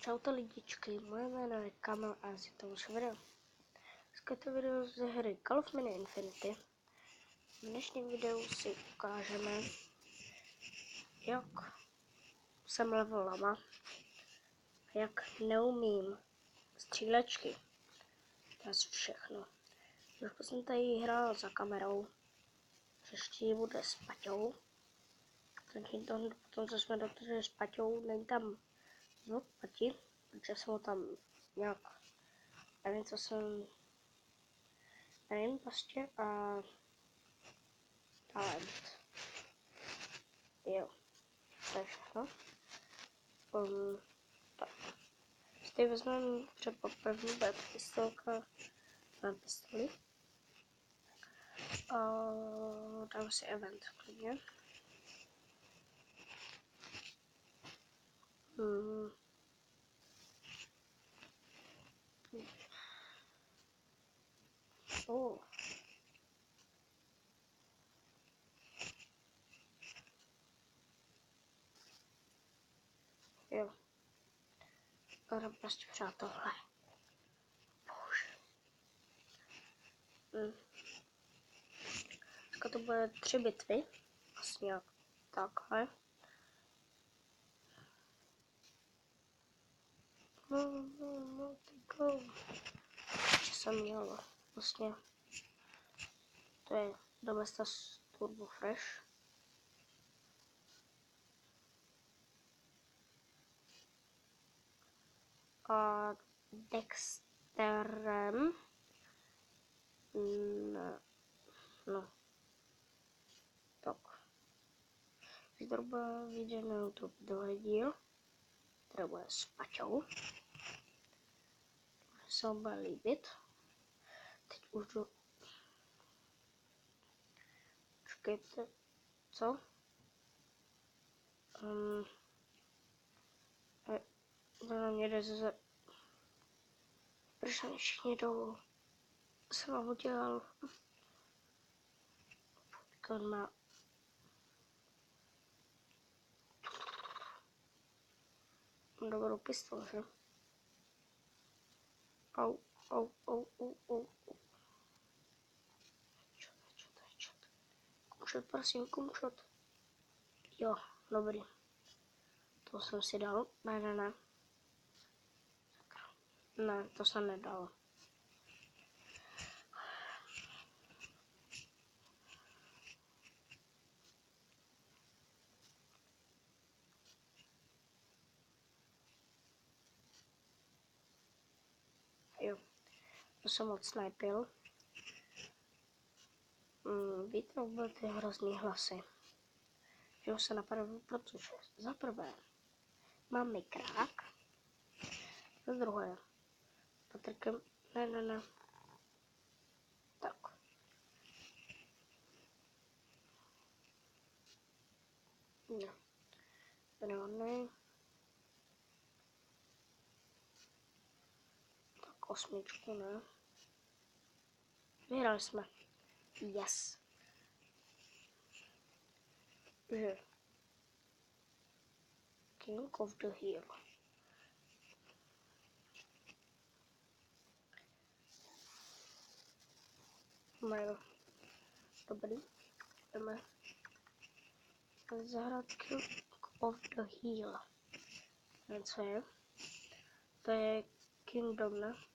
Čaute lidičky, moje jméno je Kamil a je to vaše video. Dneska je to video ze hry Call of Mini Infinity. V dnešním videu si ukážeme, jak jsem levelama, jak neumím střílečky. To je všechno. Už jsem tady hrál za kamerou, příští bude s Paťou. Takže potom, co jsme dotočili s Paťou, není tam zvuk Pati, protože jsem ho tam nějak, nevím, co jsem, nevím prostě, a talent. Jo, to je všechno. Tak. Teď vezmeme třeba první bude pistolka na pistoli. A dám si event klidně. Jo. Ale prostě přátelé. Bože. Dneska to bude 3 bitvy. Vlastně jak takhle. Tyko. Co jsem měl vlastně. To je Domestos Turbo Fresh. A Dexterem. No. Tak. Zhruba vyjde na YouTube druhý díl, který bude s Paťou. Se vám bude líbit. Teď už jdu. Počkejte, co? Na mě jde ze... Proč na mě všichni jdou? Jsem vám udělal. On má... dobrou pistoli, že? Au. Čot. Kumšot, prosím, kumšot. Jo, dobrý. To jsem si dal. Ne. Ne, to jsem nedal. Jo, to jsem moc snipil. Víte, byly ty hrozný hlasy. Že už se napadl, protože za prvé mám mikrák, za druhé Patrikem, ne. Tak. Ne. Tak 8, ne. Vyhrali jsme. Yes. Že King of the Hill. Majo. Dobrý. Jdeme zahrát King of the Hill. Co je? To je Kingdom, ne?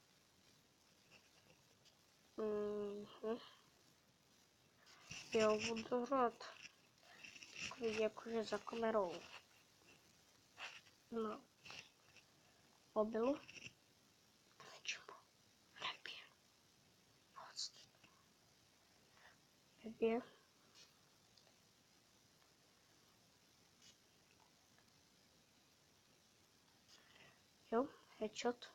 Jo, budu to hrát takový jakože za kamerou. No. Mobilu. Nečemu. Nebě. Jo, headshot.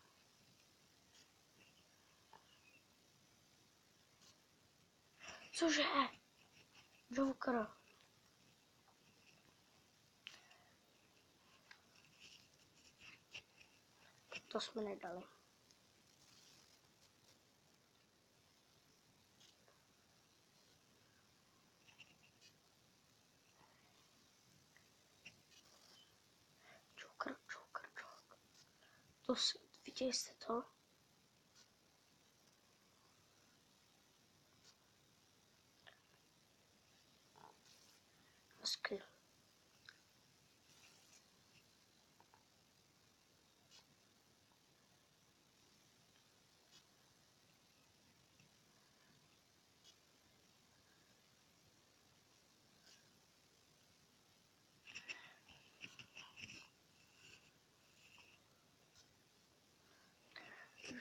Cože? Joker. To jsme nedali. Joker. Viděli jste to? Hezky.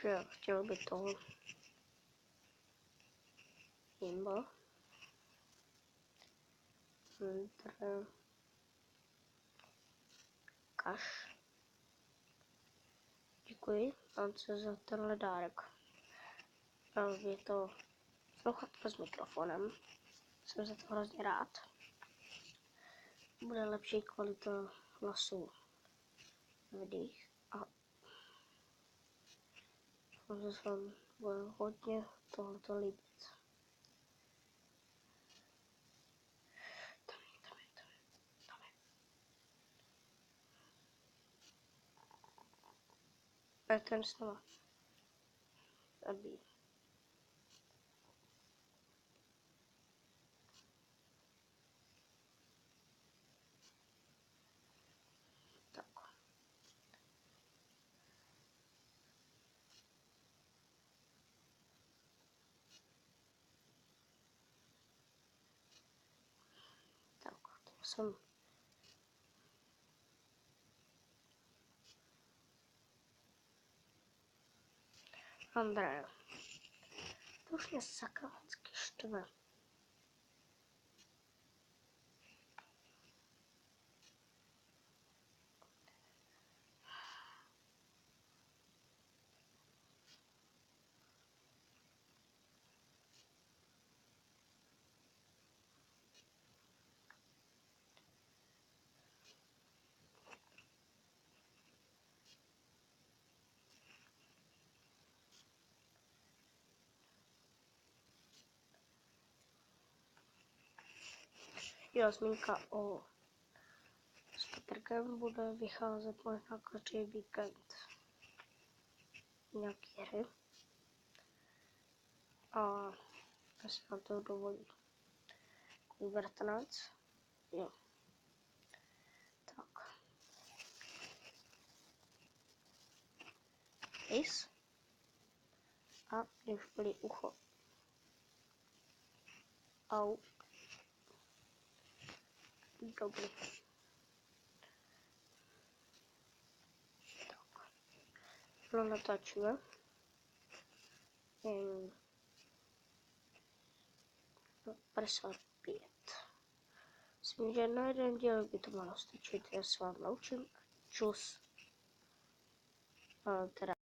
Že chtěl by to jimbo. Kaš. Děkuji, Ance, za tenhle dárek. Je to sluchatka s mikrofonem. Jsem za to hrozně rád. Bude lepší kvalita hlasu v videích a že se vám bude hodně tohoto líbit. A ten snova. Aby. Tak. Tak, to jsem Andrej. To už mě sakra vždycky štve. Jo, zmínka o s Petrkem bude vycházet možná každý víkend nějaký hry. A já si na to dovolím. Libertanec. Jo. Tak. Ace. A když byli ucho. Au. Dobrý. Tak. No natáčíme. 55. Myslím, že na jeden díl by to mohlo stačit. Já se vám naučím. Čus. Teda